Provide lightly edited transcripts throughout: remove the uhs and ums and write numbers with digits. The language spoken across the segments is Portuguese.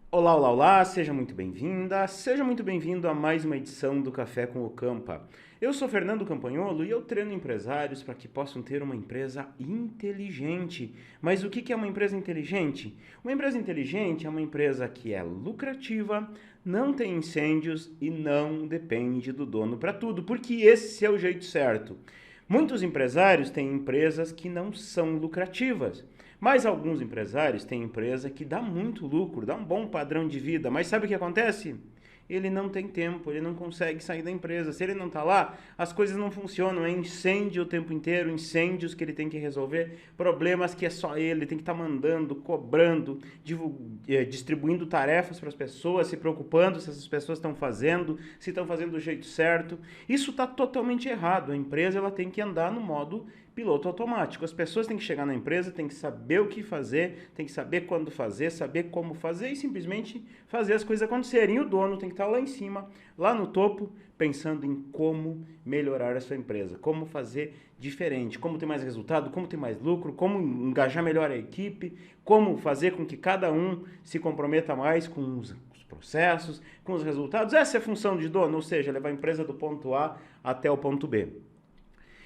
Olá, olá, olá, seja muito bem-vinda, seja muito bem-vindo a mais uma edição do Café com o Campa. Eu sou Fernando Campagnolo e eu treino empresários para que possam ter uma empresa inteligente. Mas o que é uma empresa inteligente? Uma empresa inteligente é uma empresa que é lucrativa, não tem incêndios e não depende do dono para tudo, porque esse é o jeito certo. Muitos empresários têm empresas que não são lucrativas. Mas alguns empresários têm empresa que dá muito lucro, dá um bom padrão de vida, mas sabe o que acontece? Ele não tem tempo, ele não consegue sair da empresa. Se ele não está lá, as coisas não funcionam. É incêndio o tempo inteiro, incêndios que ele tem que resolver, problemas que é só ele tem que estar mandando, cobrando, distribuindo tarefas para as pessoas, se preocupando se essas pessoas estão fazendo, se estão fazendo do jeito certo. Isso está totalmente errado. A empresa ela tem que andar no modo piloto automático. As pessoas têm que chegar na empresa, têm que saber o que fazer, têm que saber quando fazer, saber como fazer e simplesmente fazer as coisas acontecerem. E o dono tem que estar lá em cima, lá no topo, pensando em como melhorar a sua empresa, como fazer diferente, como ter mais resultado, como ter mais lucro, como engajar melhor a equipe, como fazer com que cada um se comprometa mais com os processos, com os resultados. Essa é a função de dono, ou seja, levar a empresa do ponto A até o ponto B.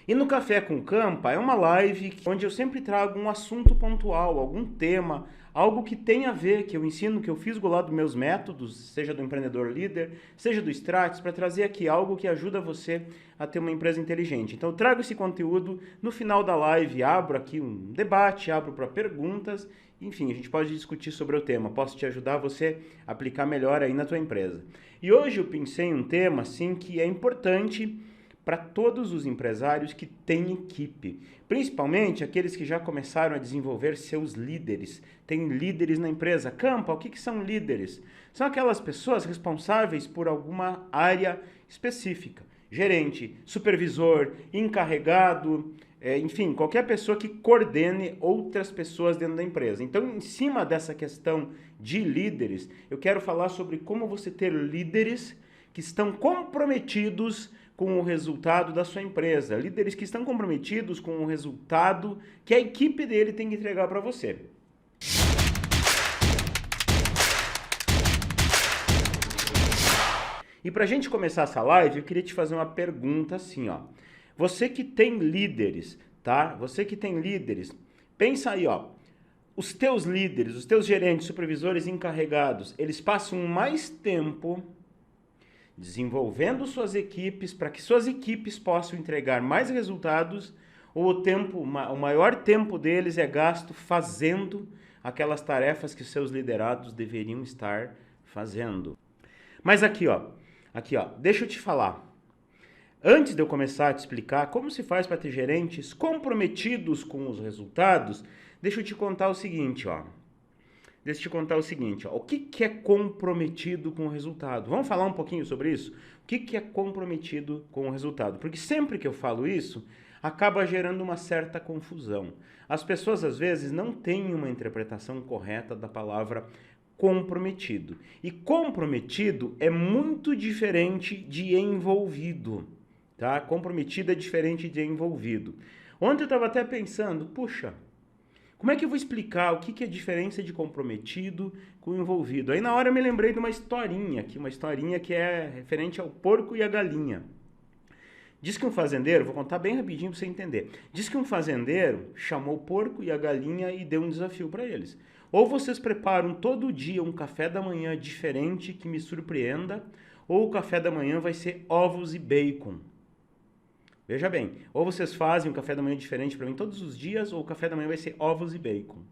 E no Café com Campa é uma live onde eu sempre trago um assunto pontual, algum tema, algo que tem a ver, que eu ensino, que eu fiz lá dos meus métodos, seja do empreendedor líder, seja do Stratis, para trazer aqui algo que ajuda você a ter uma empresa inteligente. Então eu trago esse conteúdo, no final da live abro aqui um debate, abro para perguntas, enfim, a gente pode discutir sobre o tema, posso te ajudar a você a aplicar melhor aí na tua empresa. E hoje eu pensei em um tema assim que é importante para todos os empresários que têm equipe, principalmente aqueles que já começaram a desenvolver seus líderes. Tem líderes na empresa. Campa, o que são líderes? São aquelas pessoas responsáveis por alguma área específica. Gerente, supervisor, encarregado, enfim, qualquer pessoa que coordene outras pessoas dentro da empresa. Então, em cima dessa questão de líderes, eu quero falar sobre como você ter líderes que estão comprometidos com o resultado da sua empresa. Líderes que estão comprometidos com o resultado que a equipe dele tem que entregar para você. E para a gente começar essa live, eu queria te fazer uma pergunta assim, ó. Você que tem líderes, tá? Você que tem líderes, pensa aí, ó. Os teus líderes, os teus gerentes, supervisores encarregados, eles passam mais tempo desenvolvendo suas equipes para que suas equipes possam entregar mais resultados, ou o maior tempo deles é gasto fazendo aquelas tarefas que seus liderados deveriam estar fazendo. Mas aqui ó, deixa eu te falar. Antes de eu começar a te explicar como se faz para ter gerentes comprometidos com os resultados, deixa eu te contar o seguinte, ó. O que é comprometido com o resultado? Vamos falar um pouquinho sobre isso? O que é comprometido com o resultado? Porque sempre que eu falo isso, acaba gerando uma certa confusão. As pessoas, às vezes, não têm uma interpretação correta da palavra comprometido. E comprometido é muito diferente de envolvido, tá? Comprometido é diferente de envolvido. Ontem eu estava até pensando, puxa, como é que eu vou explicar o que é a diferença de comprometido com envolvido? Aí na hora eu me lembrei de uma historinha que é referente ao porco e a galinha. Diz que um fazendeiro, vou contar bem rapidinho para você entender. Diz que um fazendeiro chamou o porco e a galinha e deu um desafio para eles. Ou vocês preparam todo dia um café da manhã diferente que me surpreenda, ou o café da manhã vai ser ovos e bacon. Veja bem, ou vocês fazem um café da manhã diferente para mim todos os dias, ou o café da manhã vai ser ovos e bacon.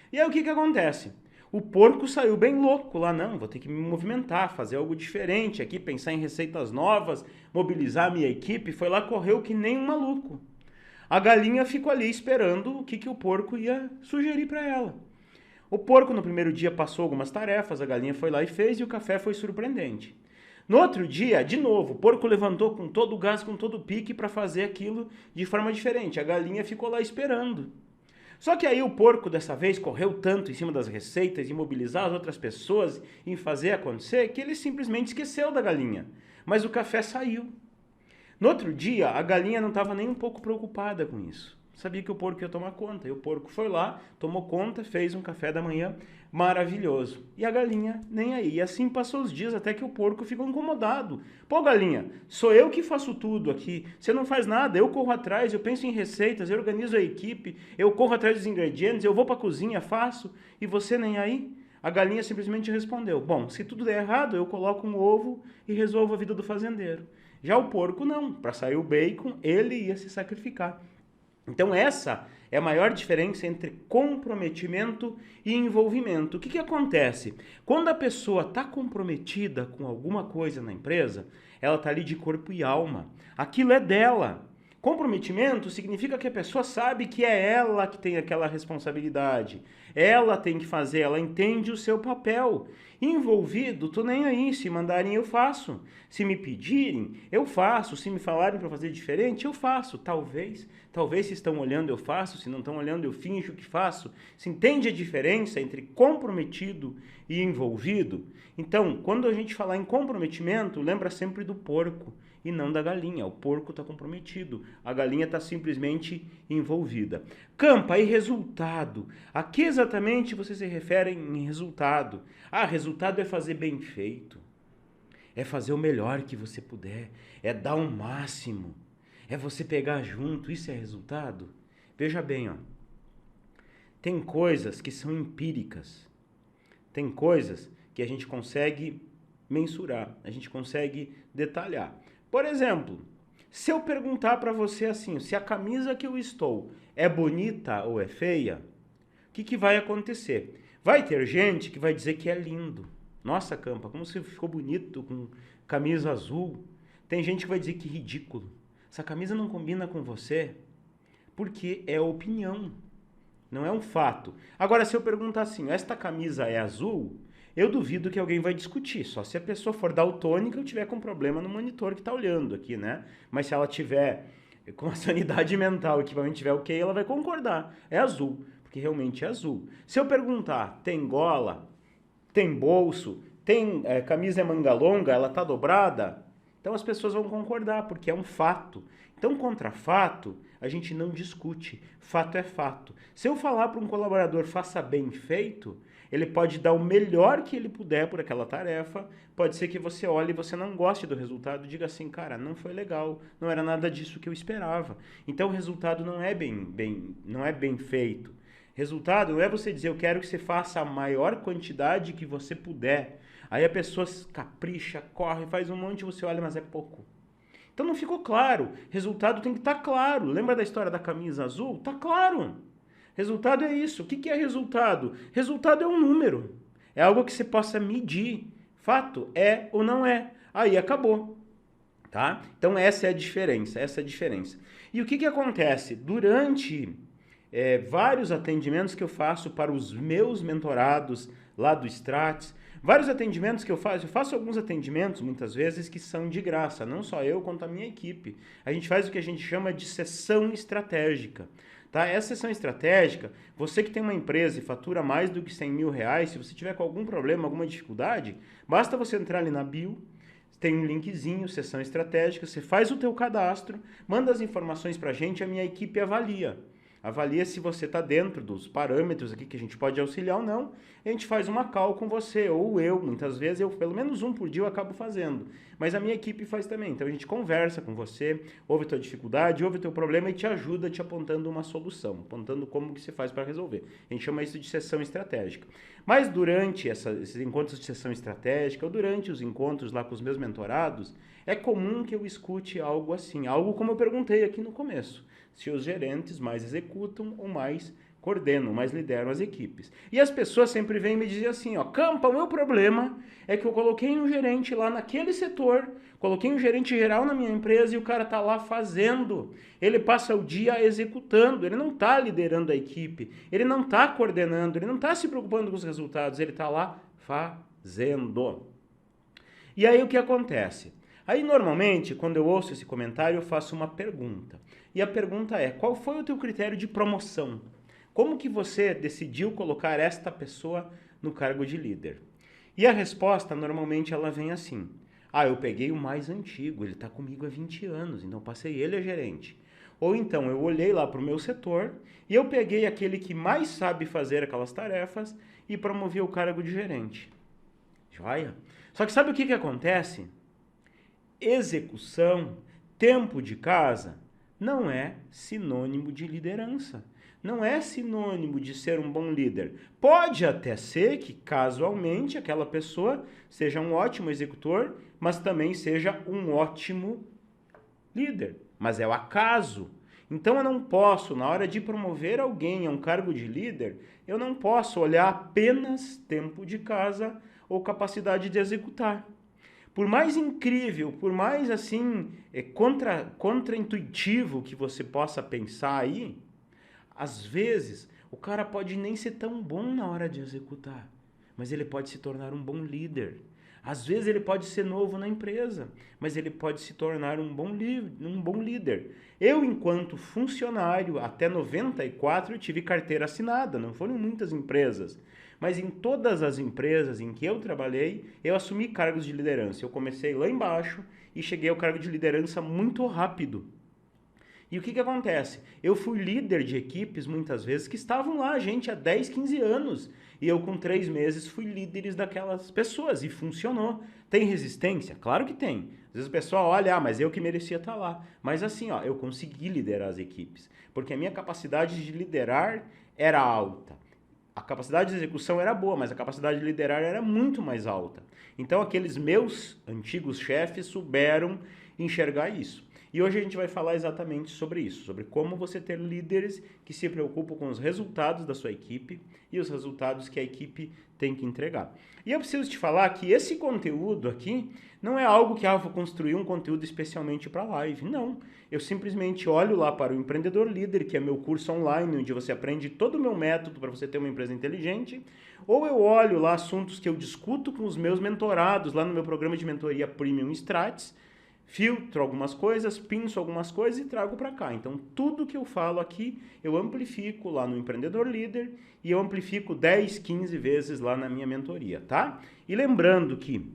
E aí o que acontece? O porco saiu bem louco lá, não, vou ter que me movimentar, fazer algo diferente aqui, pensar em receitas novas, mobilizar a minha equipe, foi lá, correu que nem um maluco. A galinha ficou ali esperando o que o porco ia sugerir para ela. O porco no primeiro dia passou algumas tarefas, a galinha foi lá e fez, e o café foi surpreendente. No outro dia, de novo, o porco levantou com todo o gás, com todo o pique para fazer aquilo de forma diferente. A galinha ficou lá esperando. Só que aí o porco dessa vez correu tanto em cima das receitas, em mobilizar as outras pessoas, em fazer acontecer, que ele simplesmente esqueceu da galinha. Mas o café saiu. No outro dia, a galinha não estava nem um pouco preocupada com isso. Sabia que o porco ia tomar conta. E o porco foi lá, tomou conta, fez um café da manhã Maravilhoso. E a galinha nem aí. E assim passou os dias até que o porco ficou incomodado. Pô, galinha, sou eu que faço tudo aqui. Você não faz nada, eu corro atrás, eu penso em receitas, eu organizo a equipe, eu corro atrás dos ingredientes, eu vou para a cozinha, faço, e você nem aí? A galinha simplesmente respondeu: bom, se tudo der errado, eu coloco um ovo e resolvo a vida do fazendeiro. Já o porco não. Para sair o bacon, ele ia se sacrificar. Então essa é a maior diferença entre comprometimento e envolvimento. O que acontece? Quando a pessoa está comprometida com alguma coisa na empresa, ela está ali de corpo e alma. Aquilo é dela. Comprometimento significa que a pessoa sabe que é ela que tem aquela responsabilidade. Ela tem que fazer, ela entende o seu papel. Envolvido, tô nem aí. Se mandarem, eu faço. Se me pedirem, eu faço. Se me falarem para fazer diferente, eu faço. Talvez se estão olhando, eu faço. Se não estão olhando, eu finjo que faço. Se entende a diferença entre comprometido e envolvido? Então, quando a gente falar em comprometimento, lembra sempre do porco e não da galinha. O porco está comprometido, a galinha está simplesmente envolvida. Campa, e resultado? A que exatamente você se refere em resultado? Ah, resultado é fazer bem feito, é fazer o melhor que você puder, é dar o máximo, é você pegar junto, isso é resultado? Veja bem, ó, tem coisas que são empíricas, tem coisas que a gente consegue mensurar, a gente consegue detalhar. Por exemplo, se eu perguntar para você assim, se a camisa que eu estou é bonita ou é feia, o que vai acontecer? Vai ter gente que vai dizer que é lindo. Nossa, Campa, como você ficou bonito com camisa azul. Tem gente que vai dizer que ridículo. Essa camisa não combina com você, porque é opinião, não é um fato. Agora, se eu perguntar assim, esta camisa é azul, eu duvido que alguém vai discutir, só se a pessoa for daltônica ou tiver com problema no monitor que está olhando aqui, né? Mas se ela tiver com a sanidade mental, o equipamento tiver ok, ela vai concordar. É azul, porque realmente é azul. Se eu perguntar, tem gola, tem bolso, tem camisa é manga longa, ela está dobrada? Então as pessoas vão concordar, porque é um fato. Então, contra fato, a gente não discute. Fato é fato. Se eu falar para um colaborador, faça bem feito, ele pode dar o melhor que ele puder por aquela tarefa. Pode ser que você olhe e você não goste do resultado e diga assim, cara, não foi legal, não era nada disso que eu esperava. Então o resultado não é bem feito. Resultado não é você dizer, eu quero que você faça a maior quantidade que você puder. Aí a pessoa capricha, corre, faz um monte e você olha, mas é pouco. Então não ficou claro. Resultado tem que estar claro. Lembra da história da camisa azul? Tá claro. Resultado é isso. O que é resultado? Resultado é um número. É algo que você possa medir. Fato é ou não é. Aí acabou. Tá? Então essa é a diferença. E o que acontece? Durante vários atendimentos que eu faço para os meus mentorados lá do Strates, vários atendimentos que eu faço alguns atendimentos muitas vezes que são de graça, não só eu quanto a minha equipe. A gente faz o que a gente chama de sessão estratégica. Tá? Essa sessão estratégica, você que tem uma empresa e fatura mais do que 100 mil reais, se você tiver com algum problema, alguma dificuldade, basta você entrar ali na bio, tem um linkzinho, sessão estratégica, você faz o teu cadastro, manda as informações para a gente, a minha equipe avalia. Avalia se você está dentro dos parâmetros aqui que a gente pode auxiliar ou não. A gente faz uma call com você, ou eu, muitas vezes, pelo menos um por dia eu acabo fazendo. Mas a minha equipe faz também. Então a gente conversa com você, ouve a tua dificuldade, ouve o teu problema e te ajuda te apontando uma solução, apontando como que você faz para resolver. A gente chama isso de sessão estratégica. Mas durante esses encontros de sessão estratégica, ou durante os encontros lá com os meus mentorados, é comum que eu escute algo assim, algo como eu perguntei aqui no começo. Se os gerentes mais executam ou mais coordenam, mais lideram as equipes. E as pessoas sempre vêm me dizer assim, ó, Campa, o meu problema é que eu coloquei um gerente lá naquele setor, coloquei um gerente geral na minha empresa e o cara tá lá fazendo. Ele passa o dia executando, ele não tá liderando a equipe, ele não tá coordenando, ele não tá se preocupando com os resultados, ele tá lá fazendo. E aí o que acontece? Aí, normalmente, quando eu ouço esse comentário, eu faço uma pergunta. E a pergunta é, qual foi o teu critério de promoção? Como que você decidiu colocar esta pessoa no cargo de líder? E a resposta, normalmente, ela vem assim. Ah, eu peguei o mais antigo, ele está comigo há 20 anos, então passei ele a gerente. Ou então, eu olhei lá para o meu setor e eu peguei aquele que mais sabe fazer aquelas tarefas e promovi o cargo de gerente. Joia? Só que sabe o que acontece? Execução, tempo de casa, não é sinônimo de liderança. Não é sinônimo de ser um bom líder. Pode até ser que, casualmente, aquela pessoa seja um ótimo executor, mas também seja um ótimo líder. Mas é o acaso. Então eu não posso, na hora de promover alguém a um cargo de líder, eu não posso olhar apenas tempo de casa ou capacidade de executar. Por mais incrível, por mais assim, contra-intuitivo que você possa pensar aí, às vezes o cara pode nem ser tão bom na hora de executar, mas ele pode se tornar um bom líder. Às vezes ele pode ser novo na empresa, mas ele pode se tornar um bom líder. Eu, enquanto funcionário, até 94, eu tive carteira assinada, não foram muitas empresas. Mas em todas as empresas em que eu trabalhei, eu assumi cargos de liderança. Eu comecei lá embaixo e cheguei ao cargo de liderança muito rápido. E o que acontece? Eu fui líder de equipes, muitas vezes, que estavam lá, gente, há 10, 15 anos. E eu, com 3 meses, fui líderes daquelas pessoas e funcionou. Tem resistência? Claro que tem. Às vezes o pessoal olha, mas eu que merecia estar lá. Mas assim, eu consegui liderar as equipes, porque a minha capacidade de liderar era alta. A capacidade de execução era boa, mas a capacidade de liderar era muito mais alta. Então, aqueles meus antigos chefes souberam enxergar isso. E hoje a gente vai falar exatamente sobre isso, sobre como você ter líderes que se preocupam com os resultados da sua equipe e os resultados que a equipe tem que entregar. E eu preciso te falar que esse conteúdo aqui não é algo que vou construir um conteúdo especialmente para live, não. Eu simplesmente olho lá para o Empreendedor Líder, que é meu curso online, onde você aprende todo o meu método para você ter uma empresa inteligente, ou eu olho lá assuntos que eu discuto com os meus mentorados lá no meu programa de mentoria Premium Strats, filtro algumas coisas, pinço algumas coisas e trago para cá. Então, tudo que eu falo aqui, eu amplifico lá no Empreendedor Líder e eu amplifico 10, 15 vezes lá na minha mentoria, tá? E lembrando que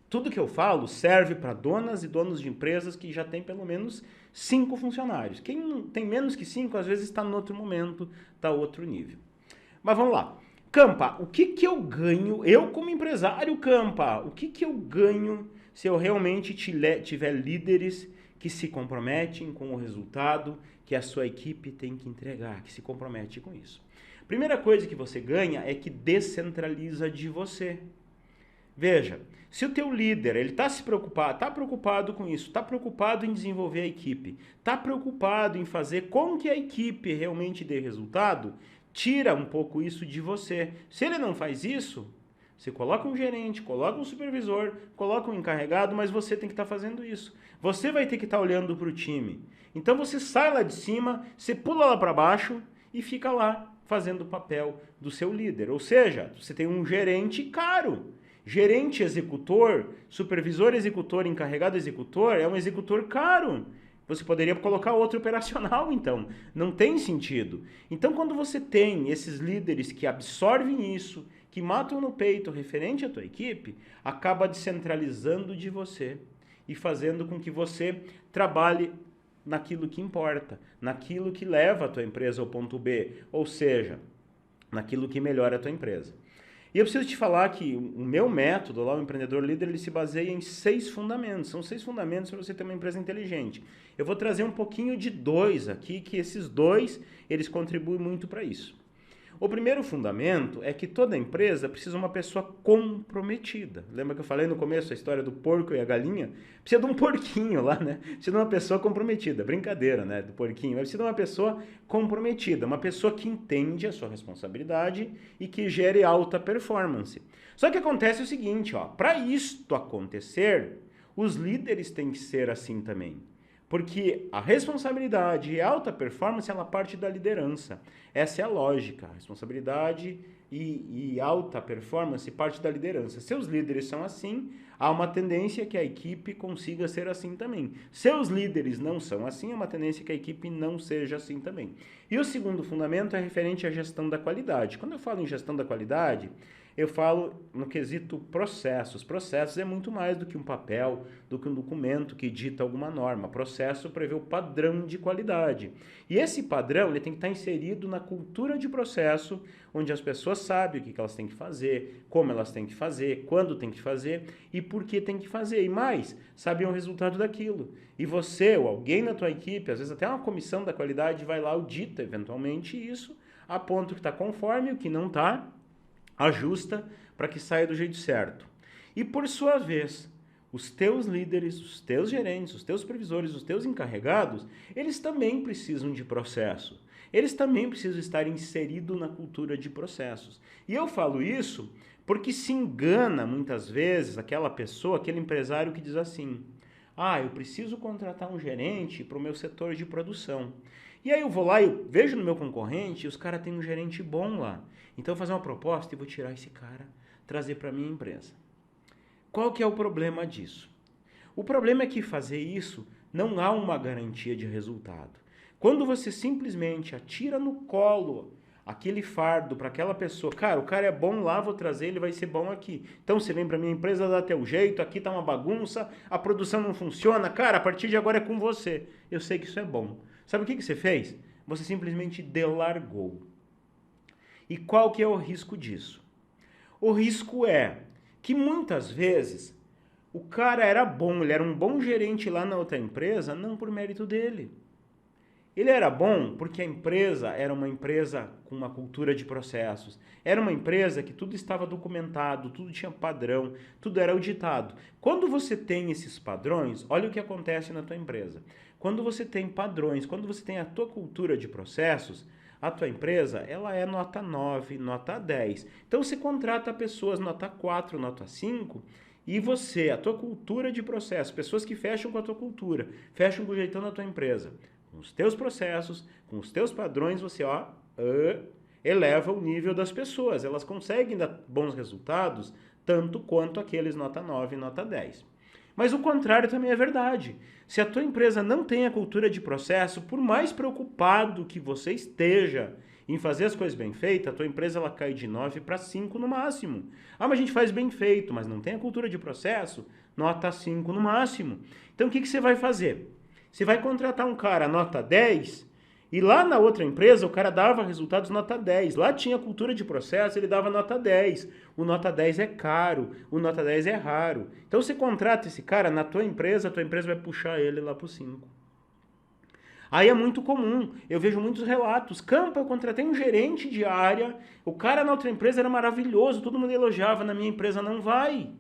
tudo que eu falo serve para donas e donos de empresas que já têm pelo menos 5 funcionários. Quem tem menos que 5, às vezes está em outro momento, está outro nível. Mas vamos lá. Campa, o que eu ganho, eu como empresário, Campa, o que eu ganho se eu realmente tiver líderes que se comprometem com o resultado que a sua equipe tem que entregar, que se compromete com isso? Primeira coisa que você ganha é que descentraliza de você. Veja, se o teu líder ele está preocupado com isso, está preocupado em desenvolver a equipe, está preocupado em fazer com que a equipe realmente dê resultado, tira um pouco isso de você. Se ele não faz isso, você coloca um gerente, coloca um supervisor, coloca um encarregado, mas você tem que estar fazendo isso. Você vai ter que estar olhando para o time. Então você sai lá de cima, você pula lá para baixo e fica lá fazendo o papel do seu líder. Ou seja, você tem um gerente caro. Gerente executor, supervisor executor, encarregado executor é um executor caro. Você poderia colocar outro operacional, então. Não tem sentido. Então, quando você tem esses líderes que absorvem isso, que matam no peito referente à tua equipe, acaba descentralizando de você e fazendo com que você trabalhe naquilo que importa, naquilo que leva a tua empresa ao ponto B, ou seja, naquilo que melhora a tua empresa. E eu preciso te falar que o meu método lá, o Empreendedor Líder, ele se baseia em 6 fundamentos. São 6 fundamentos para você ter uma empresa inteligente. Eu vou trazer um pouquinho de 2 aqui, que esses 2, eles contribuem muito para isso. O primeiro fundamento é que toda empresa precisa de uma pessoa comprometida. Lembra que eu falei no começo a história do porco e a galinha? Precisa de um porquinho lá, né? Precisa de uma pessoa comprometida. Brincadeira, né? Do porquinho. Mas precisa de uma pessoa comprometida. Uma pessoa que entende a sua responsabilidade e que gere alta performance. Só que acontece o seguinte, para isto acontecer, os líderes têm que ser assim também. Porque a responsabilidade e a alta performance, ela parte da liderança. Essa é a lógica. A responsabilidade e alta performance parte da liderança. Se os líderes são assim, há uma tendência que a equipe consiga ser assim também. Se os líderes não são assim, há uma tendência que a equipe não seja assim também. E o segundo fundamento é referente à gestão da qualidade. Quando eu falo em gestão da qualidade, Eu falo no quesito processos. Processos é muito mais do que um papel, do que um documento que dita alguma norma. Processo prevê o padrão de qualidade. E esse padrão ele tem que estar inserido na cultura de processo, onde as pessoas sabem o que elas têm que fazer, como elas têm que fazer, quando têm que fazer e por que têm que fazer. E mais, sabem o resultado daquilo. E você ou alguém na tua equipe, às vezes até uma comissão da qualidade, vai lá e audita eventualmente isso, aponta o que está conforme, o que não está, ajusta para que saia do jeito certo. E por sua vez, os teus líderes, os teus gerentes, os teus previsores, os teus encarregados, eles também precisam de processo. Eles também precisam estar inseridos na cultura de processos. E eu falo isso porque se engana muitas vezes aquela pessoa, aquele empresário que diz assim: ah, eu preciso contratar um gerente para o meu setor de produção. E aí eu vou lá e eu vejo no meu concorrente e os caras têm um gerente bom lá. Então eu vou fazer uma proposta e vou tirar esse cara, trazer para a minha empresa. Qual que é o problema disso? O problema é que fazer isso não há uma garantia de resultado. Quando você simplesmente atira no colo aquele fardo para aquela pessoa, cara, o cara é bom lá, vou trazer, ele vai ser bom aqui. Então você vem para minha empresa, dá teu jeito, aqui tá uma bagunça, a produção não funciona, cara, a partir de agora é com você. Eu sei que isso é bom. Sabe o que você fez? Você simplesmente delargou. E qual que é o risco disso? O risco é que muitas vezes o cara era bom, ele era um bom gerente lá na outra empresa, não por mérito dele. Ele era bom porque a empresa era uma empresa com uma cultura de processos. Era uma empresa que tudo estava documentado, tudo tinha padrão, tudo era auditado. Quando você tem esses padrões, olha o que acontece na tua empresa. Quando você tem padrões, quando você tem a tua cultura de processos, a tua empresa ela é nota 9, nota 10. Então você contrata pessoas nota 4, nota 5 e você, a tua cultura de processo, pessoas que fecham com a tua cultura, fecham com o jeitão da tua empresa, com os teus processos, com os teus padrões, você eleva o nível das pessoas. Elas conseguem dar bons resultados, tanto quanto aqueles nota 9 e nota 10. Mas o contrário também é verdade. Se a tua empresa não tem a cultura de processo, por mais preocupado que você esteja em fazer as coisas bem feitas, a tua empresa ela cai de 9 para 5 no máximo. Ah, mas a gente faz bem feito, mas não tem a cultura de processo, nota 5 no máximo. Então o que você vai fazer? Você vai contratar um cara nota 10 e lá na outra empresa o cara dava resultados nota 10. Lá tinha cultura de processo, ele dava nota 10. O nota 10 é caro, o nota 10 é raro. Então você contrata esse cara na tua empresa, a tua empresa vai puxar ele lá pro 5. Aí é muito comum, eu vejo muitos relatos. Campo, eu contratei um gerente de área, o cara na outra empresa era maravilhoso, todo mundo elogiava, na minha empresa não vai.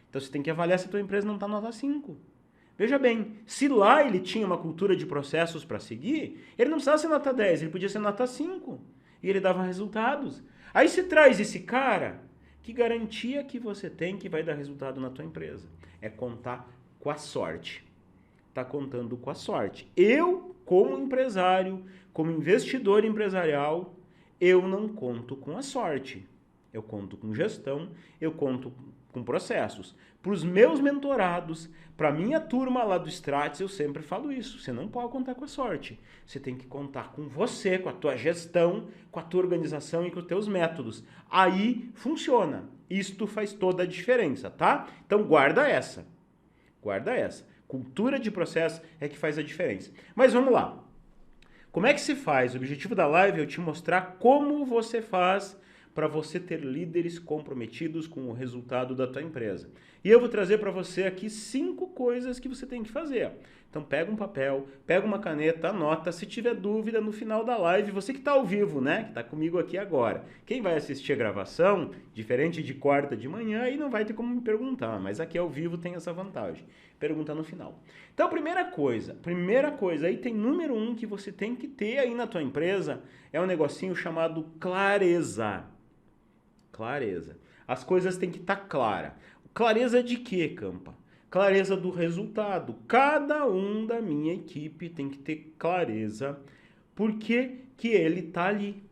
Então você tem que avaliar se a tua empresa não está nota 5. Veja bem, se lá ele tinha uma cultura de processos para seguir, ele não precisava ser nota 10, ele podia ser nota 5. E ele dava resultados. Aí você traz esse cara, que garantia que você tem que vai dar resultado na tua empresa? É contar com a sorte. Está contando com a sorte. Eu, como empresário, como investidor empresarial, eu não conto com a sorte. Eu conto com gestão, eu conto com processos. Para os meus mentorados, para a minha turma lá do Stratis, eu sempre falo isso. Você não pode contar com a sorte. Você tem que contar com você, com a tua gestão, com a tua organização e com os teus métodos. Aí funciona. Isto faz toda a diferença, tá? Então guarda essa. Guarda essa. Cultura de processo é que faz a diferença. Mas vamos lá. Como é que se faz? O objetivo da live é eu te mostrar como você faz para você ter líderes comprometidos com o resultado da tua empresa. E eu vou trazer para você aqui 5 coisas que você tem que fazer. Então pega um papel, pega uma caneta, anota. Se tiver dúvida no final da live, você que está ao vivo, né? Que está comigo aqui agora. Quem vai assistir a gravação, diferente de quarta de manhã, aí não vai ter como me perguntar. Mas aqui ao vivo tem essa vantagem. Pergunta no final. Então, primeira coisa, aí tem número 1 que você tem que ter aí na tua empresa, é um negocinho chamado clareza. Clareza. As coisas têm que estar claras. Clareza de quê, Campa? Clareza do resultado. Cada um da minha equipe tem que ter clareza por que ele está ali.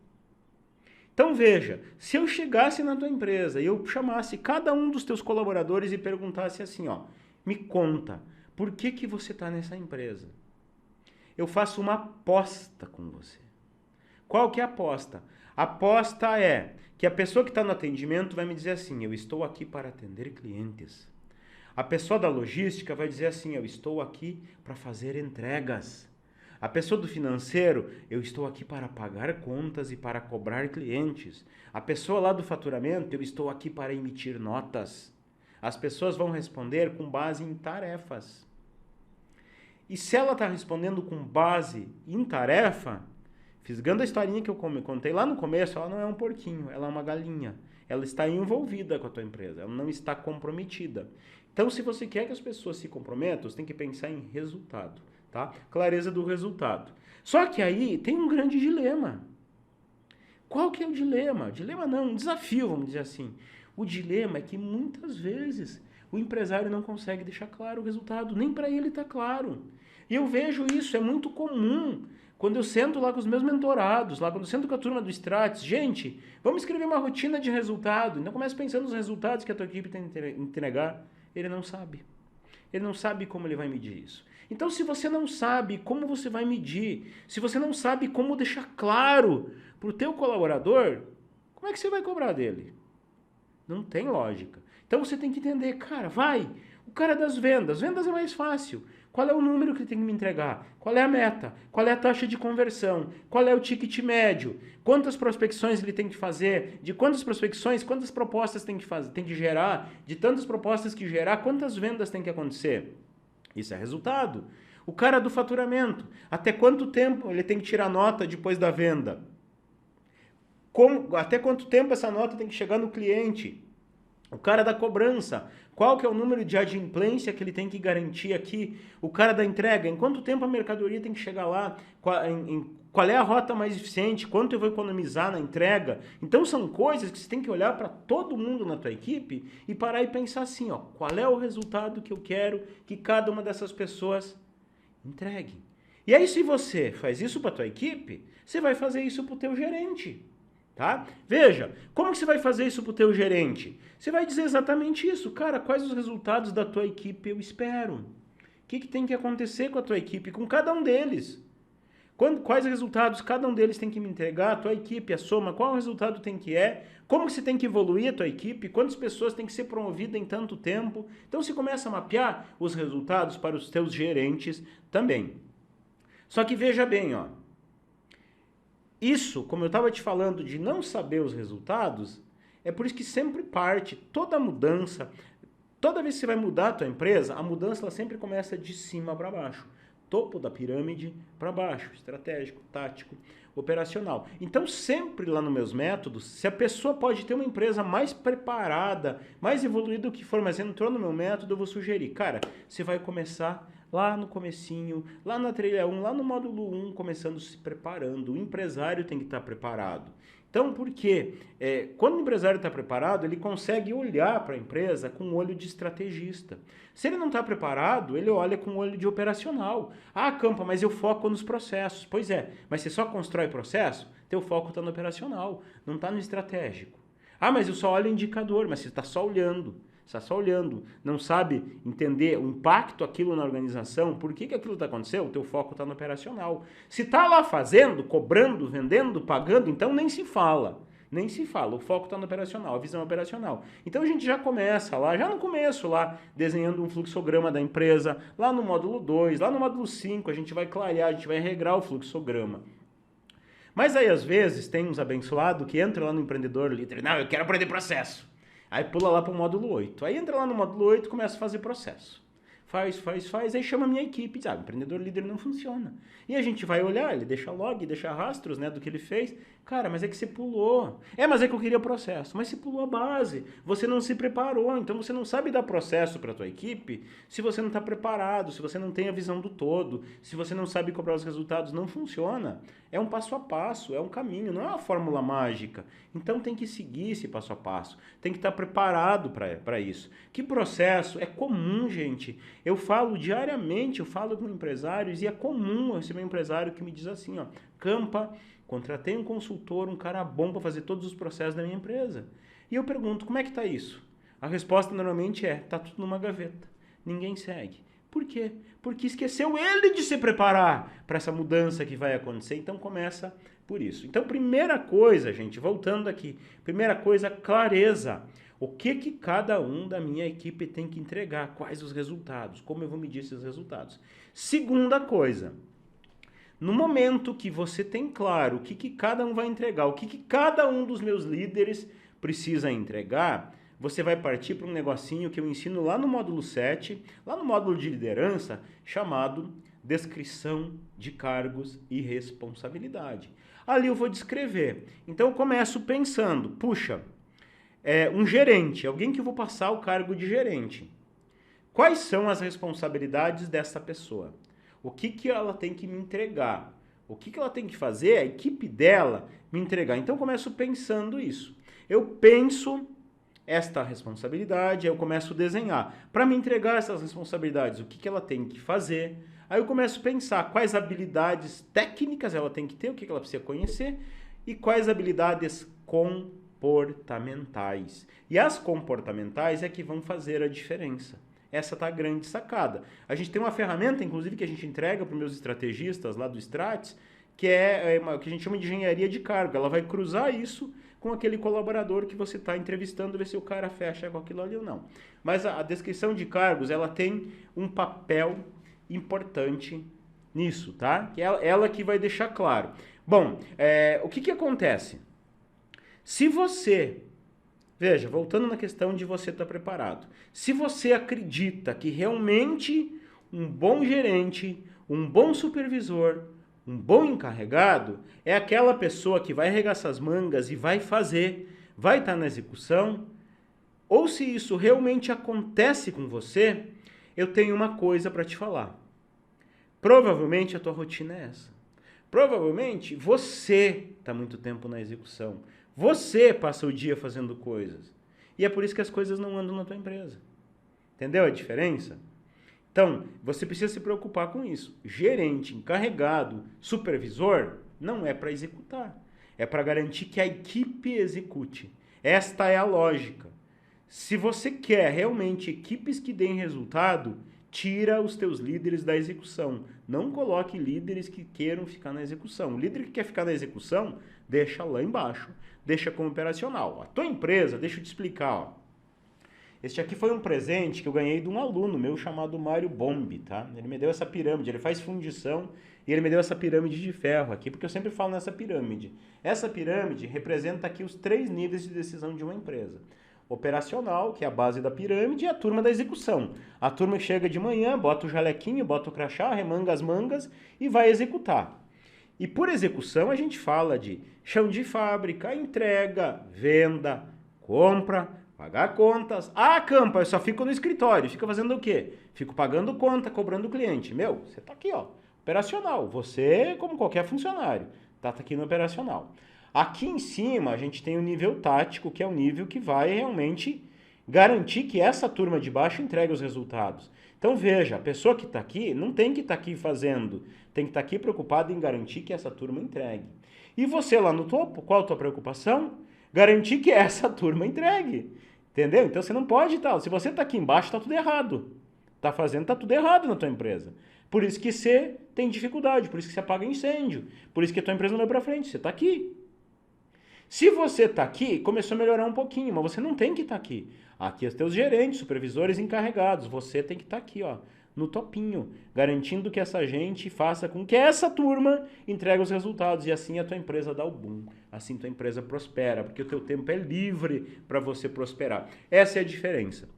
Então veja, se eu chegasse na tua empresa e eu chamasse cada um dos teus colaboradores e perguntasse assim, ó, me conta, por que você está nessa empresa? Eu faço uma aposta com você. Qual que é a aposta? A aposta é que a pessoa que está no atendimento vai me dizer assim, eu estou aqui para atender clientes. A pessoa da logística vai dizer assim, eu estou aqui para fazer entregas. A pessoa do financeiro, eu estou aqui para pagar contas e para cobrar clientes. A pessoa lá do faturamento, eu estou aqui para emitir notas. As pessoas vão responder com base em tarefas. E se ela está respondendo com base em tarefa, fisgando a historinha que eu contei lá no começo, ela não é um porquinho, ela é uma galinha. Ela está envolvida com a tua empresa, ela não está comprometida. Então, se você quer que as pessoas se comprometam, você tem que pensar em resultado, tá? Clareza do resultado. Só que aí tem um grande dilema. Qual que é o dilema? Dilema não, um desafio, vamos dizer assim. O dilema é que muitas vezes o empresário não consegue deixar claro o resultado, nem para ele está claro. E eu vejo isso, é muito comum. Quando eu sento lá com os meus mentorados, lá quando eu sento com a turma do Stratis, gente, vamos escrever uma rotina de resultado. Então começa pensando nos resultados que a tua equipe tem que entregar. Ele não sabe. Ele não sabe como ele vai medir isso. Então, se você não sabe como você vai medir, se você não sabe como deixar claro para o teu colaborador, como é que você vai cobrar dele? Não tem lógica. Então, você tem que entender, cara, o cara das vendas é mais fácil. Qual é o número que ele tem que me entregar? Qual é a meta? Qual é a taxa de conversão? Qual é o ticket médio? Quantas prospecções ele tem que fazer? De quantas prospecções, quantas propostas tem que fazer, tem que gerar? De tantas propostas que gerar, quantas vendas tem que acontecer? Isso é resultado. O cara do faturamento, até quanto tempo ele tem que tirar nota depois da venda? Até quanto tempo essa nota tem que chegar no cliente? O cara da cobrança, qual que é o número de adimplência que ele tem que garantir aqui? O cara da entrega, em quanto tempo a mercadoria tem que chegar lá? Qual é a rota mais eficiente? Quanto eu vou economizar na entrega? Então são coisas que você tem que olhar para todo mundo na tua equipe e parar e pensar assim, ó, qual é o resultado que eu quero que cada uma dessas pessoas entregue? E aí se você faz isso para tua equipe, você vai fazer isso para o teu gerente. Tá? Veja, como que você vai fazer isso para o teu gerente? Você vai dizer exatamente isso. Cara, quais os resultados da tua equipe eu espero? O que tem que acontecer com a tua equipe, com cada um deles? Quais resultados cada um deles tem que me entregar? A tua equipe, a soma, qual o resultado tem que é? Como que você tem que evoluir a tua equipe? Quantas pessoas tem que ser promovidas em tanto tempo? Então você começa a mapear os resultados para os teus gerentes também. Só que veja bem, ó. Isso, como eu estava te falando, de não saber os resultados, é por isso que sempre parte, toda mudança, toda vez que você vai mudar a tua empresa, a mudança ela sempre começa de cima para baixo. Topo da pirâmide para baixo, estratégico, tático, operacional. Então, sempre lá nos meus métodos, se a pessoa pode ter uma empresa mais preparada, mais evoluída do que for, mas entrou no meu método, eu vou sugerir, cara, você vai começar lá no comecinho, lá na trilha 1, lá no módulo 1, começando se preparando. O empresário tem que estar preparado. Então, por quê? Quando o empresário está preparado, ele consegue olhar para a empresa com o olho de estrategista. Se ele não está preparado, ele olha com o olho de operacional. Ah, Campa, mas eu foco nos processos. Pois é, mas você só constrói processo? Teu foco está no operacional, não está no estratégico. Ah, mas eu só olho indicador, mas você está só olhando. Está só olhando, não sabe entender o impacto aquilo na organização, por que aquilo está acontecendo, o teu foco está no operacional. Se está lá fazendo, cobrando, vendendo, pagando, então nem se fala. Nem se fala, o foco está no operacional, a visão operacional. Então a gente já começa lá, já no começo lá, desenhando um fluxograma da empresa, lá no módulo 2, lá no módulo 5, a gente vai clarear, a gente vai regrar o fluxograma. Mas aí às vezes tem uns abençoados que entram lá no empreendedor líder, não, eu quero aprender processo. Aí pula lá para o módulo 8. Aí entra lá no módulo 8 e começa a fazer processo. Faz, aí chama a minha equipe e diz, o empreendedor líder não funciona. E a gente vai olhar, ele deixa log, deixa rastros, né, do que ele fez. Cara, mas é que você pulou. Mas é que eu queria processo. Mas você pulou a base. Você não se preparou. Então você não sabe dar processo para a tua equipe se você não está preparado, se você não tem a visão do todo, se você não sabe cobrar os resultados. Não funciona. É um passo a passo, é um caminho, não é uma fórmula mágica. Então tem que seguir esse passo a passo. Tem que estar preparado para isso. Que processo? É comum, gente. Eu falo diariamente, eu falo com empresários e é comum eu receber um empresário que me diz assim, ó, Campa, contratei um consultor, um cara bom para fazer todos os processos da minha empresa. E eu pergunto, como é que está isso? A resposta normalmente é, está tudo numa gaveta. Ninguém segue. Por quê? Porque esqueceu ele de se preparar para essa mudança que vai acontecer. Então começa por isso. Então, primeira coisa, gente, voltando aqui. Primeira coisa, clareza. O que cada um da minha equipe tem que entregar? Quais os resultados? Como eu vou medir esses resultados? Segunda coisa, no momento que você tem claro o que cada um vai entregar, o que cada um dos meus líderes precisa entregar, você vai partir para um negocinho que eu ensino lá no módulo 7, lá no módulo de liderança, chamado descrição de cargos e responsabilidade. Ali eu vou descrever. Então eu começo pensando, puxa, um gerente, alguém que eu vou passar o cargo de gerente. Quais são as responsabilidades dessa pessoa? O que ela tem que me entregar? O que ela tem que fazer, a equipe dela, me entregar? Então eu começo pensando isso. Eu penso esta responsabilidade, aí eu começo a desenhar. Para me entregar essas responsabilidades, o que ela tem que fazer? Aí eu começo a pensar quais habilidades técnicas ela tem que ter, o que ela precisa conhecer, e quais habilidades comportamentais. E as comportamentais é que vão fazer a diferença. Essa tá a grande sacada. A gente tem uma ferramenta, inclusive, que a gente entrega para os meus estrategistas lá do Stratis, que que a gente chama de engenharia de cargo. Ela vai cruzar isso com aquele colaborador que você está entrevistando, ver se o cara fecha com aquilo ali ou não. Mas a descrição de cargos, ela tem um papel importante nisso, tá? Que ela que vai deixar claro. Bom, o que acontece? Se você, veja, voltando na questão de você estar preparado, se você acredita que realmente um bom gerente, um bom supervisor, um bom encarregado é aquela pessoa que vai arregaçar as mangas e vai fazer, vai estar na execução, ou se isso realmente acontece com você, eu tenho uma coisa para te falar. Provavelmente a tua rotina é essa. Provavelmente você está muito tempo na execução. Você passa o dia fazendo coisas. E é por isso que as coisas não andam na tua empresa. Entendeu a diferença? Então, você precisa se preocupar com isso. Gerente, encarregado, supervisor, não é para executar. É para garantir que a equipe execute. Esta é a lógica. Se você quer realmente equipes que deem resultado, tira os teus líderes da execução. Não coloque líderes que queiram ficar na execução. O líder que quer ficar na execução, deixa lá embaixo. Deixa como operacional. A tua empresa, deixa eu te explicar, ó. Este aqui foi um presente que eu ganhei de um aluno meu chamado Mário Bombi, tá? Ele me deu essa pirâmide, ele faz fundição e ele me deu essa pirâmide de ferro aqui, porque eu sempre falo nessa pirâmide. Essa pirâmide representa aqui os 3 níveis de decisão de uma empresa. Operacional, que é a base da pirâmide, e a turma da execução. A turma que chega de manhã, bota o jalequinho, bota o crachá, remanga as mangas e vai executar. E por execução a gente fala de chão de fábrica, entrega, venda, compra, pagar contas. Ah, Campa, eu só fico no escritório. Fica fazendo o quê? Fico pagando conta, cobrando o cliente. Meu, você tá aqui, ó, operacional. Você, como qualquer funcionário, tá aqui no operacional. Aqui em cima a gente tem o nível tático, que é o nível que vai realmente garantir que essa turma de baixo entregue os resultados. Então veja, a pessoa que está aqui não tem que estar aqui fazendo, tem que estar aqui preocupada em garantir que essa turma entregue. E você lá no topo, qual a tua preocupação? Garantir que essa turma entregue. Entendeu? Então você não pode estar. Se você está aqui embaixo, está tudo errado. Está fazendo, está tudo errado na tua empresa. Por isso que você tem dificuldade, por isso que você apaga incêndio, por isso que a tua empresa não vai para frente. Você está aqui. Se você está aqui, começou a melhorar um pouquinho, mas você não tem que estar aqui. Aqui os teus gerentes, supervisores encarregados. Você tem que estar aqui, ó, no topinho, garantindo que essa gente faça com que essa turma entregue os resultados. E assim a tua empresa dá o boom. Assim tua empresa prospera, porque o teu tempo é livre para você prosperar. Essa é a diferença.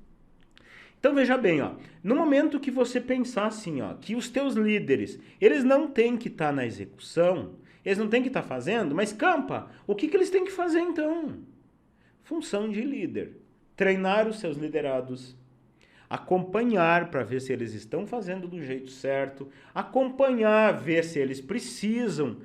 Então veja bem, ó, no momento que você pensar assim, ó, que os teus líderes, eles não têm que estar na execução, eles não têm que estar fazendo, mas Campa, o que eles têm que fazer então? Função de líder. Treinar os seus liderados, acompanhar para ver se eles estão fazendo do jeito certo, acompanhar, ver se eles precisam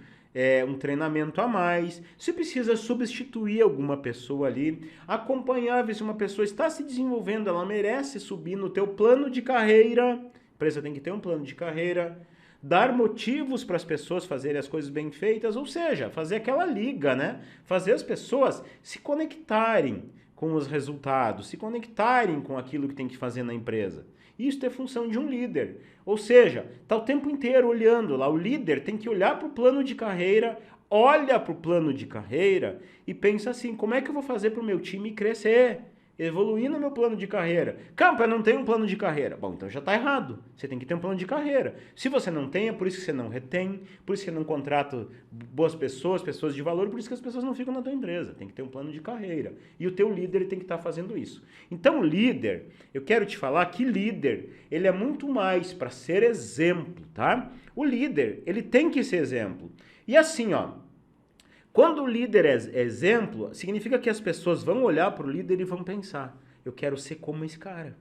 um treinamento a mais, se precisa substituir alguma pessoa ali, acompanhar, ver se uma pessoa está se desenvolvendo, ela merece subir no teu plano de carreira, a empresa tem que ter um plano de carreira, dar motivos para as pessoas fazerem as coisas bem feitas, ou seja, fazer aquela liga, né? Fazer as pessoas se conectarem com os resultados, se conectarem com aquilo que tem que fazer na empresa. Isso é função de um líder. Ou seja, está o tempo inteiro olhando lá. O líder tem que olhar para o plano de carreira, olha para o plano de carreira e pensa assim, como é que eu vou fazer para o meu time crescer? Evoluir no meu plano de carreira. Campa, eu não tenho um plano de carreira. Bom, então já está errado. Você tem que ter um plano de carreira. Se você não tem, é por isso que você não retém, por isso que você não contrata boas pessoas, pessoas de valor, por isso que as pessoas não ficam na tua empresa. Tem que ter um plano de carreira. E o teu líder tem que estar fazendo isso. Então, o líder, eu quero te falar que líder, ele é muito mais para ser exemplo, tá? O líder, ele tem que ser exemplo. E assim, ó, quando o líder é exemplo, significa que as pessoas vão olhar para o líder e vão pensar, eu quero ser como esse cara.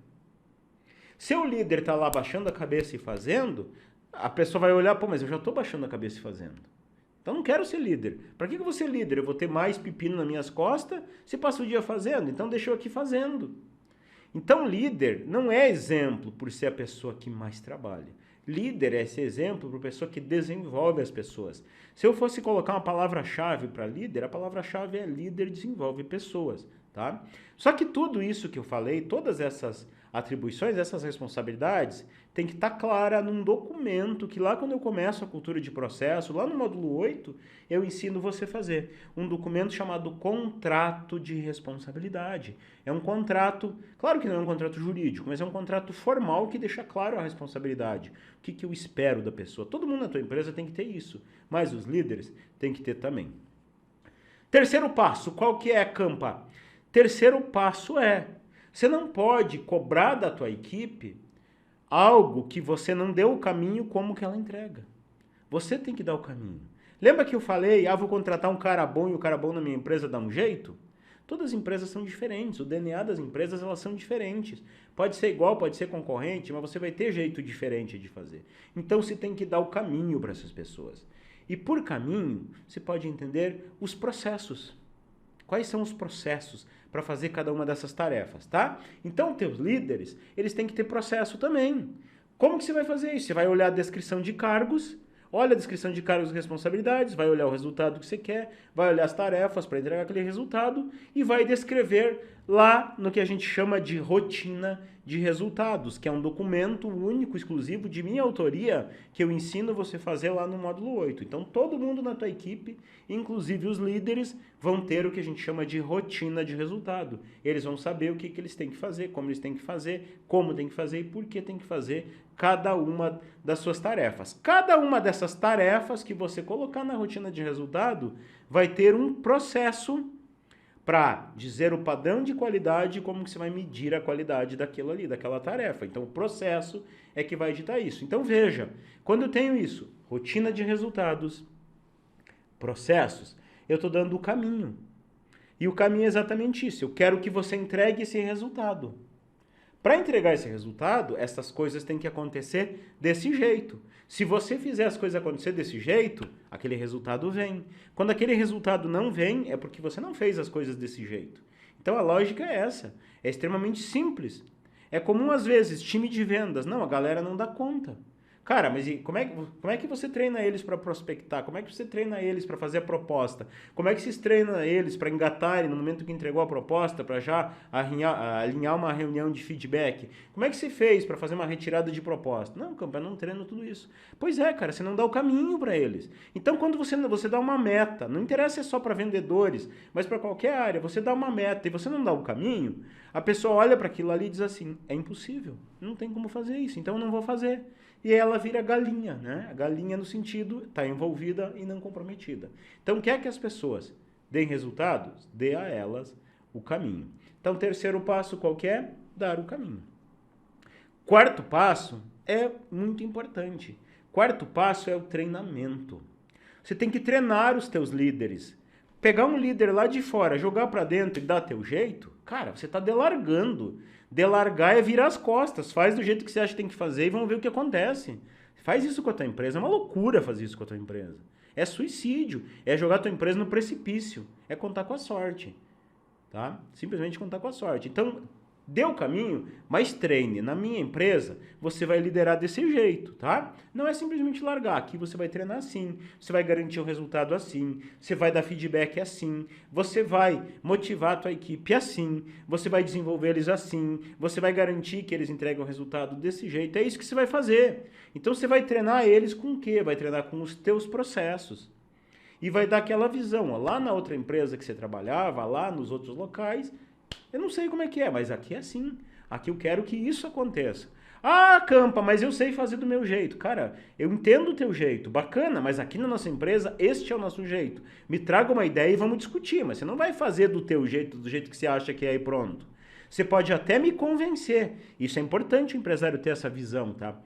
Se o líder está lá baixando a cabeça e fazendo, a pessoa vai olhar, pô, mas eu já estou baixando a cabeça e fazendo. Então não quero ser líder. Para que eu vou ser líder? Eu vou ter mais pepino nas minhas costas se passa o dia fazendo. Então deixa eu aqui fazendo. Então líder não é exemplo por ser a pessoa que mais trabalha. Líder é esse exemplo para a pessoa que desenvolve as pessoas. Se eu fosse colocar uma palavra-chave para líder, a palavra-chave é líder desenvolve pessoas, tá? Só que tudo isso que eu falei, todas essas atribuições, essas responsabilidades, tem que estar clara num documento que lá quando eu começo a cultura de processo, lá no módulo 8, eu ensino você a fazer. Um documento chamado contrato de responsabilidade. É um contrato, claro que não é um contrato jurídico, mas é um contrato formal que deixa claro a responsabilidade. O que eu espero da pessoa. Todo mundo na tua empresa tem que ter isso, mas os líderes têm que ter também. Terceiro passo, qual que é, Campa? Terceiro passo é, você não pode cobrar da tua equipe algo que você não deu o caminho como que ela entrega. Você tem que dar o caminho. Lembra que eu falei, vou contratar um cara bom e o cara bom na minha empresa dá um jeito? Todas as empresas são diferentes, o DNA das empresas elas são diferentes. Pode ser igual, pode ser concorrente, mas você vai ter jeito diferente de fazer. Então você tem que dar o caminho para essas pessoas. E por caminho, você pode entender os processos. Quais são os processos para fazer cada uma dessas tarefas, tá? Então, teus líderes, eles têm que ter processo também. Como que você vai fazer isso? Você vai olhar a descrição de cargos, olha a descrição de cargos e responsabilidades, vai olhar o resultado que você quer, vai olhar as tarefas para entregar aquele resultado e vai descrever lá no que a gente chama de rotina de resultados, que é um documento único, exclusivo, de minha autoria, que eu ensino você a fazer lá no módulo 8. Então, todo mundo na tua equipe, inclusive os líderes, vão ter o que a gente chama de rotina de resultado. Eles vão saber o que eles têm que fazer, como eles têm que fazer, como tem que fazer e por que tem que fazer cada uma das suas tarefas. Cada uma dessas tarefas que você colocar na rotina de resultado vai ter um processo para dizer o padrão de qualidade e como que você vai medir a qualidade daquilo ali, daquela tarefa. Então, o processo é que vai editar isso. Então, veja, quando eu tenho isso, rotina de resultados, processos, eu estou dando o caminho. E o caminho é exatamente isso. Eu quero que você entregue esse resultado. Para entregar esse resultado, essas coisas têm que acontecer desse jeito. Se você fizer as coisas acontecer desse jeito, aquele resultado vem. Quando aquele resultado não vem, é porque você não fez as coisas desse jeito. Então a lógica é essa. É extremamente simples. É comum às vezes, time de vendas. Não, a galera não dá conta. Cara, mas como é que você treina eles para prospectar? Como é que você treina eles para fazer a proposta? Como é que você treina eles para engatarem no momento que entregou a proposta, para já alinhar uma reunião de feedback? Como é que você fez para fazer uma retirada de proposta? Não, Campa, eu não treino tudo isso. Pois é, cara, você não dá o caminho para eles. Então, quando você dá uma meta, não interessa se é só para vendedores, mas para qualquer área, você dá uma meta e você não dá o caminho, a pessoa olha para aquilo ali e diz assim, é impossível, não tem como fazer isso, então eu não vou fazer. E ela vira galinha, né? A galinha no sentido, está envolvida e não comprometida. Então, quer que as pessoas deem resultados? Dê a elas o caminho. Então, terceiro passo qual que é? Dar o caminho. Quarto passo é muito importante. Quarto passo é o treinamento. Você tem que treinar os teus líderes. Pegar um líder lá de fora, jogar para dentro e dar teu jeito, cara, você está delargando. Delargar é virar as costas. Faz do jeito que você acha que tem que fazer e vamos ver o que acontece. Faz isso com a tua empresa. É uma loucura fazer isso com a tua empresa. É suicídio. É jogar a tua empresa no precipício. É contar com a sorte. Tá? Simplesmente contar com a sorte. Então, Dê o caminho, mas treine. Na minha empresa, você vai liderar desse jeito, tá? Não é simplesmente largar. Aqui você vai treinar assim, você vai garantir o resultado assim, você vai dar feedback assim, você vai motivar a tua equipe assim, você vai desenvolver eles assim, você vai garantir que eles entregam o resultado desse jeito. É isso que você vai fazer. Então você vai treinar eles com o quê? Vai treinar com os teus processos. E vai dar aquela visão. Ó, lá na outra empresa que você trabalhava, lá nos outros locais, eu não sei como é que é, mas aqui é assim. Aqui eu quero que isso aconteça. Ah, Campa, mas eu sei fazer do meu jeito. Cara, eu entendo o teu jeito, bacana, mas aqui na nossa empresa, este é o nosso jeito. Me traga uma ideia e vamos discutir, mas você não vai fazer do teu jeito, do jeito que você acha que é e pronto. Você pode até me convencer. Isso é importante o empresário ter essa visão, tá?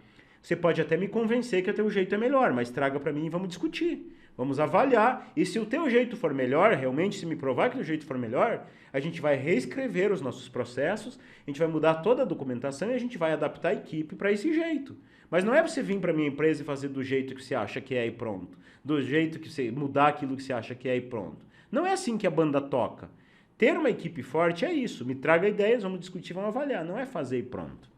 Você pode até me convencer que o teu jeito é melhor, mas traga para mim e vamos discutir. Vamos avaliar. E se o teu jeito for melhor, realmente, se me provar que o teu jeito for melhor, a gente vai reescrever os nossos processos, a gente vai mudar toda a documentação e a gente vai adaptar a equipe para esse jeito. Mas não é você vir para minha empresa e fazer do jeito que você acha que é e pronto. Do jeito que você mudar aquilo que você acha que é e pronto. Não é assim que a banda toca. Ter uma equipe forte é isso. Me traga ideias, vamos discutir, vamos avaliar. Não é fazer e pronto.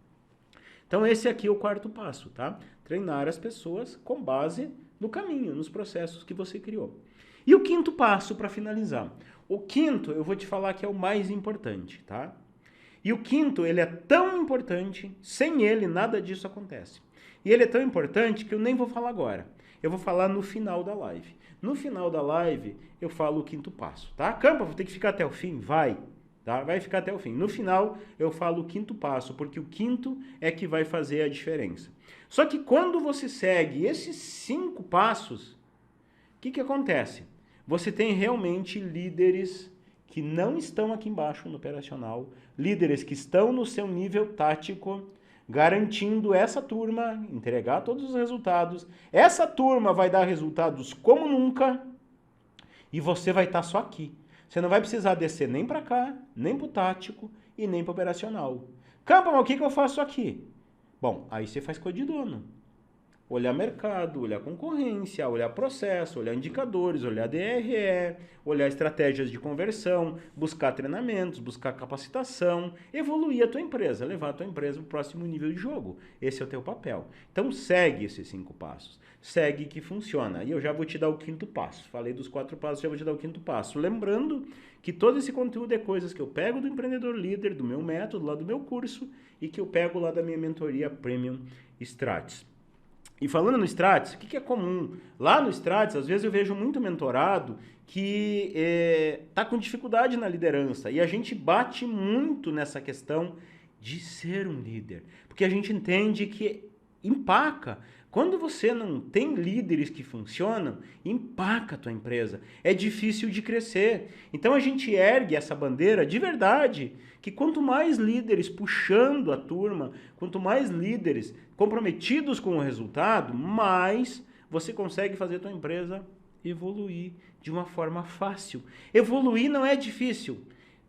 Então esse aqui é o quarto passo, tá? Treinar as pessoas com base no caminho, nos processos que você criou. E o quinto passo para finalizar. O quinto, eu vou te falar que é o mais importante, tá? E o quinto, ele é tão importante, sem ele nada disso acontece. E ele é tão importante que eu nem vou falar agora. Eu vou falar no final da live. No final da live, eu falo o quinto passo, tá? Campa, vou ter que ficar até o fim? Vai. Tá? Vai ficar até o fim. No final, eu falo o quinto passo, porque o quinto é que vai fazer a diferença. Só que quando você segue esses 5 passos, o que acontece? Você tem realmente líderes que não estão aqui embaixo no operacional, líderes que estão no seu nível tático, garantindo essa turma entregar todos os resultados. Essa turma vai dar resultados como nunca e você vai estar só aqui. Você não vai precisar descer nem para cá, nem para o tático e nem para o operacional. Campa, mas o que eu faço aqui? Bom, aí você faz coisa de dono. Olhar mercado, olhar concorrência, olhar processo, olhar indicadores, olhar DRE, olhar estratégias de conversão, buscar treinamentos, buscar capacitação, evoluir a tua empresa, levar a tua empresa para o próximo nível de jogo. Esse é o teu papel. Então segue esses 5 passos. Segue que funciona. E eu já vou te dar o quinto passo. Falei dos 4 passos, já vou te dar o quinto passo. Lembrando que todo esse conteúdo é coisas que eu pego do Empreendedor Líder, do meu método, lá do meu curso, e que eu pego lá da minha mentoria Premium Strategies. E falando no Strategies, o que é comum? Lá no Strategies, às vezes eu vejo muito mentorado que está com dificuldade na liderança. E a gente bate muito nessa questão de ser um líder. Porque a gente entende que empaca. Quando você não tem líderes que funcionam, empaca a tua empresa. É difícil de crescer. Então a gente ergue essa bandeira de verdade, que quanto mais líderes puxando a turma, quanto mais líderes comprometidos com o resultado, mais você consegue fazer a tua empresa evoluir de uma forma fácil. Evoluir não é difícil.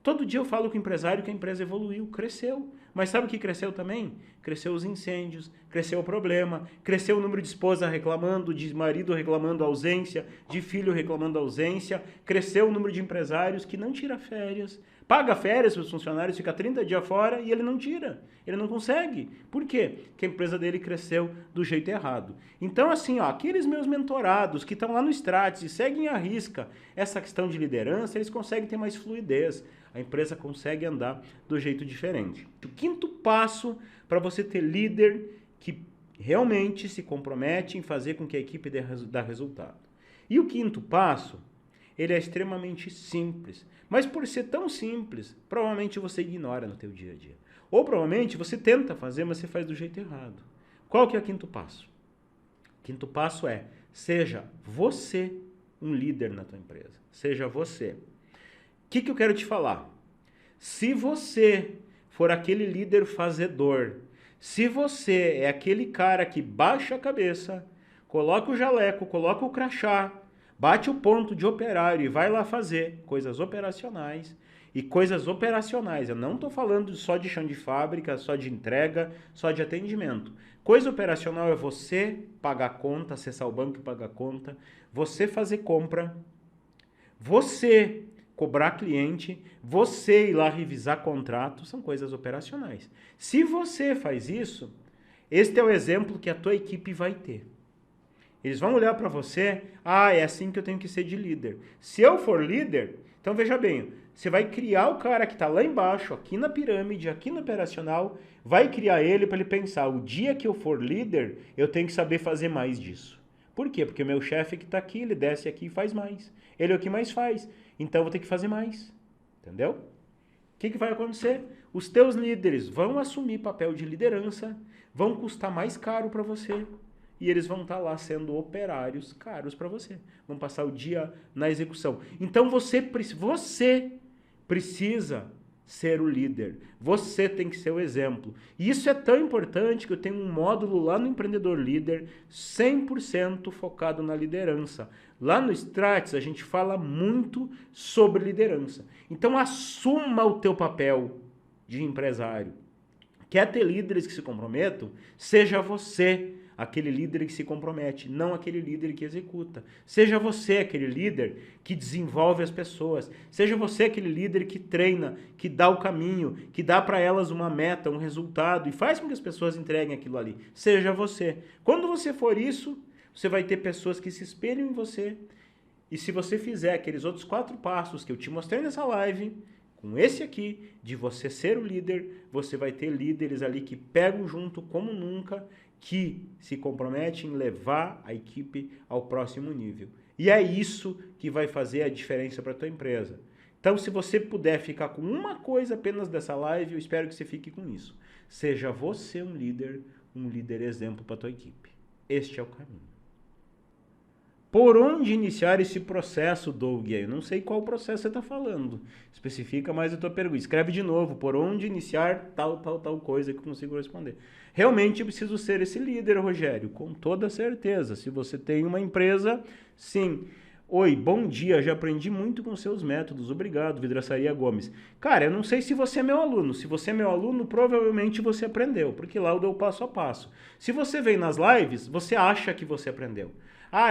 Todo dia eu falo com o empresário que a empresa evoluiu, cresceu. Mas sabe o que cresceu também? Cresceu os incêndios, cresceu o problema, cresceu o número de esposa reclamando, de marido reclamando ausência, de filho reclamando ausência, cresceu o número de empresários que não tira férias, paga férias para os funcionários, fica 30 dias fora e ele não tira, ele não consegue. Por quê? Porque a empresa dele cresceu do jeito errado. Então assim, ó, aqueles meus mentorados que estão lá no Strategies e seguem à risca essa questão de liderança, eles conseguem ter mais fluidez. A empresa consegue andar do jeito diferente. O quinto passo para você ter líder que realmente se compromete em fazer com que a equipe dê resultado. E o quinto passo, ele é extremamente simples. Mas por ser tão simples, provavelmente você ignora no teu dia a dia. Ou provavelmente você tenta fazer, mas você faz do jeito errado. Qual que é o quinto passo? O quinto passo é, seja você um líder na tua empresa. Seja você. O que eu quero te falar? Se você for aquele líder fazedor, se você é aquele cara que baixa a cabeça, coloca o jaleco, coloca o crachá, bate o ponto de operário e vai lá fazer coisas operacionais, e coisas operacionais, eu não estou falando só de chão de fábrica, só de entrega, só de atendimento. Coisa operacional é você pagar conta, acessar o banco e pagar conta, você fazer compra, você cobrar cliente, você ir lá revisar contrato, são coisas operacionais. Se você faz isso, este é o exemplo que a tua equipe vai ter. Eles vão olhar para você, é assim que eu tenho que ser de líder. Se eu for líder, então veja bem, você vai criar o cara que está lá embaixo, aqui na pirâmide, aqui no operacional, vai criar ele para ele pensar, o dia que eu for líder, eu tenho que saber fazer mais disso. Por quê? Porque o meu chefe que está aqui, ele desce aqui e faz mais. Ele é o que mais faz, então eu vou ter que fazer mais. Entendeu? O que vai acontecer? Os teus líderes vão assumir papel de liderança, vão custar mais caro para você, e eles vão estar lá sendo operários caros para você. Vão passar o dia na execução. Então você precisa ser o líder. Você tem que ser o exemplo. E isso é tão importante que eu tenho um módulo lá no Empreendedor Líder 100% focado na liderança. Lá no Strates a gente fala muito sobre liderança. Então assuma o teu papel de empresário. Quer ter líderes que se comprometam? Seja você aquele líder que se compromete, não aquele líder que executa. Seja você aquele líder que desenvolve as pessoas. Seja você aquele líder que treina, que dá o caminho, que dá para elas uma meta, um resultado e faz com que as pessoas entreguem aquilo ali. Seja você. Quando você for isso, você vai ter pessoas que se espelham em você. E se você fizer aqueles outros 4 passos que eu te mostrei nessa live, com esse aqui, de você ser o líder, você vai ter líderes ali que pegam junto como nunca, que se comprometem em levar a equipe ao próximo nível. E é isso que vai fazer a diferença para a tua empresa. Então, se você puder ficar com uma coisa apenas dessa live, eu espero que você fique com isso. Seja você um líder exemplo para a tua equipe. Este é o caminho. Por onde iniciar esse processo, Doug? Eu não sei qual processo você está falando. Especifica mais a tua pergunta. Escreve de novo. Por onde iniciar tal coisa que eu consigo responder. Realmente eu preciso ser esse líder, Rogério. Com toda certeza. Se você tem uma empresa, sim. Oi, bom dia. Já aprendi muito com seus métodos. Obrigado, Vidraçaria Gomes. Cara, eu não sei se você é meu aluno. Se você é meu aluno, provavelmente você aprendeu. Porque lá eu dou passo a passo. Se você vem nas lives, você acha que você aprendeu.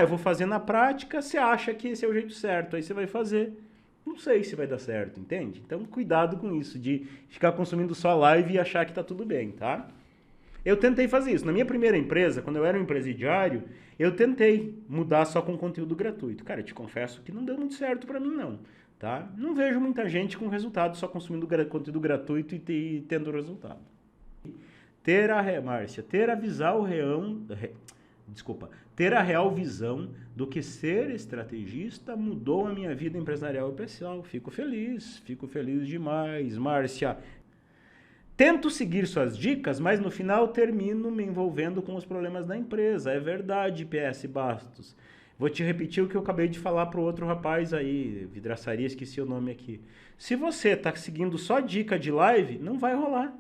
Eu vou fazer na prática, você acha que esse é o jeito certo, aí você vai fazer. Não sei se vai dar certo, entende? Então, cuidado com isso, de ficar consumindo só live e achar que tá tudo bem, tá? Eu tentei fazer isso. Na minha primeira empresa, quando eu era um empresidiário, eu tentei mudar só com conteúdo gratuito. Cara, eu te confesso que não deu muito certo pra mim, não, tá? Não vejo muita gente com resultado só consumindo conteúdo gratuito e tendo resultado. Ter a real visão do que ser estrategista mudou a minha vida empresarial e pessoal. Fico feliz demais, Márcia. Tento seguir suas dicas, mas no final termino me envolvendo com os problemas da empresa. É verdade, PS Bastos. Vou te repetir o que eu acabei de falar para o outro rapaz aí, Vidraçaria, esqueci o nome aqui. Se você está seguindo só dica de live, não vai rolar.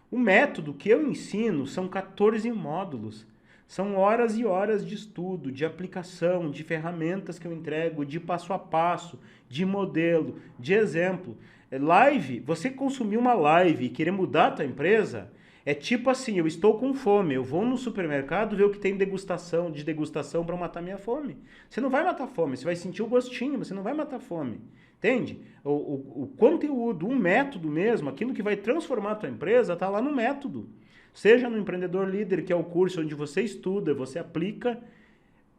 O método que eu ensino são 14 módulos. São horas e horas de estudo, de aplicação, de ferramentas que eu entrego, de passo a passo, de modelo, de exemplo. Live, você consumir uma live e querer mudar a tua empresa, é tipo assim, eu estou com fome, eu vou no supermercado ver o que tem de degustação para matar minha fome. Você não vai matar fome, você vai sentir o gostinho, mas você não vai matar fome. Entende? O conteúdo, um método mesmo, aquilo que vai transformar a tua empresa, está lá no método. Seja no Empreendedor Líder, que é o curso onde você estuda, você aplica,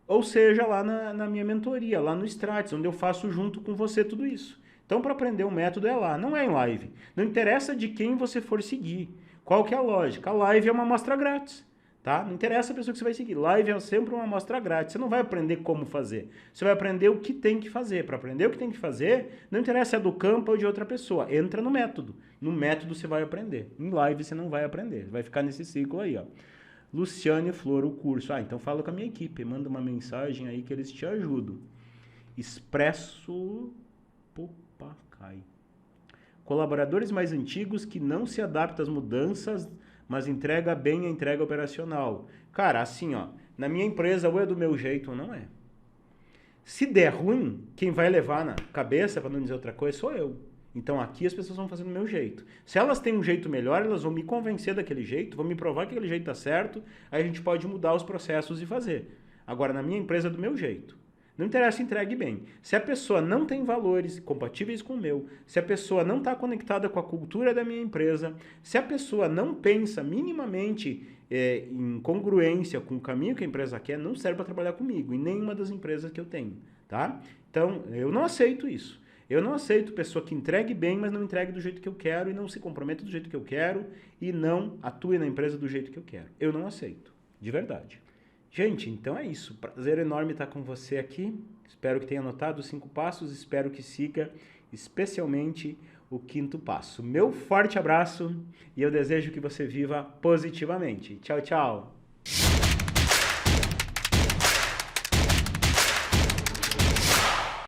ou seja lá na minha mentoria, lá no Strates, onde eu faço junto com você tudo isso. Então, para aprender o método é lá, não é em live. Não interessa de quem você for seguir. Qual que é a lógica? A live é uma amostra grátis. Tá? Não interessa a pessoa que você vai seguir. Live é sempre uma amostra grátis. Você não vai aprender como fazer. Você vai aprender o que tem que fazer. Para aprender o que tem que fazer, não interessa se é do campo ou de outra pessoa. Entra no método. No método você vai aprender. Em live você não vai aprender. Vai ficar nesse ciclo aí, ó. Luciane Flor, o curso. Então fala com a minha equipe. Manda uma mensagem aí que eles te ajudam. Expresso Popacai. Colaboradores mais antigos que não se adaptam às mudanças, mas entrega bem a entrega operacional. Cara, assim, ó, na minha empresa ou é do meu jeito ou não é. Se der ruim, quem vai levar na cabeça, para não dizer outra coisa, sou eu. Então aqui as pessoas vão fazer do meu jeito. Se elas têm um jeito melhor, elas vão me convencer daquele jeito, vão me provar que aquele jeito tá certo, aí a gente pode mudar os processos e fazer. Agora, na minha empresa é do meu jeito. Não interessa, entregue bem. Se a pessoa não tem valores compatíveis com o meu, se a pessoa não está conectada com a cultura da minha empresa, se a pessoa não pensa minimamente em congruência com o caminho que a empresa quer, não serve para trabalhar comigo, em nenhuma das empresas que eu tenho, tá? Então, eu não aceito isso. Eu não aceito pessoa que entregue bem, mas não entregue do jeito que eu quero e não se comprometa do jeito que eu quero e não atue na empresa do jeito que eu quero. Eu não aceito, de verdade. Gente, então é isso. Prazer enorme estar com você aqui. Espero que tenha anotado os 5 passos, espero que siga especialmente o 5º passo. Meu forte abraço e eu desejo que você viva positivamente. Tchau, tchau!